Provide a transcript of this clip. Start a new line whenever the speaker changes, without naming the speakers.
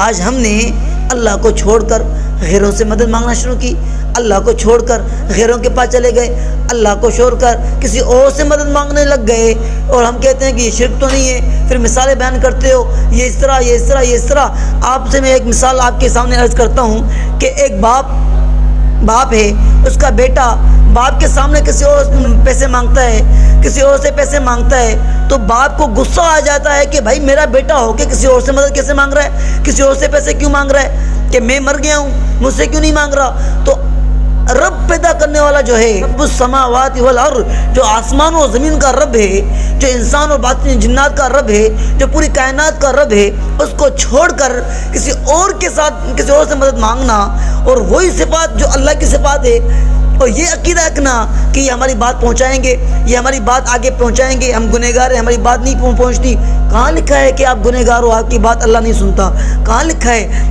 آج ہم نے اللہ کو چھوڑ کر غیروں سے مدد مانگنا شروع کی، اللہ کو چھوڑ کر غیروں کے پاس چلے گئے، اللہ کو چھوڑ کر کسی اور سے مدد مانگنے لگ گئے، اور ہم کہتے ہیں کہ یہ شرک تو نہیں ہے، پھر مثالیں بیان کرتے ہو یہ اس طرح یہ اس طرح یہ اس طرح۔ آپ سے میں ایک مثال آپ کے سامنے عرض کرتا ہوں کہ ایک باپ ہے، اس کا بیٹا باپ کے سامنے کسی اور پیسے مانگتا ہے، کسی اور سے پیسے مانگتا ہے، تو باپ کو غصہ آ جاتا ہے کہ بھائی میرا بیٹا ہو کہ کسی اور سے مدد کیسے مانگ رہا ہے، کسی اور سے پیسے کیوں مانگ رہا ہے، کہ میں مر گیا ہوں مجھ سے کیوں نہیں مانگ رہا۔ تو رب پیدا کرنے والا جو ہے، رب السماوات والارض، جو آسمان و زمین کا رب ہے، جو انسان اور باطنی جنات کا رب ہے، جو پوری کائنات کا رب ہے، اس کو چھوڑ کر کسی اور کے ساتھ کسی اور سے مدد مانگنا، اور وہی صفات جو اللہ کی صفات ہے، اور یہ عقیدہ رکھنا کہ یہ ہماری بات پہنچائیں گے، یہ ہماری بات آگے پہنچائیں گے، ہم گنہگار ہیں، ہماری بات نہیں پہنچتی۔ کہاں لکھا ہے کہ آپ گنہگار ہو، آپ کی بات اللہ نہیں سنتا؟ کہاں لکھا ہے؟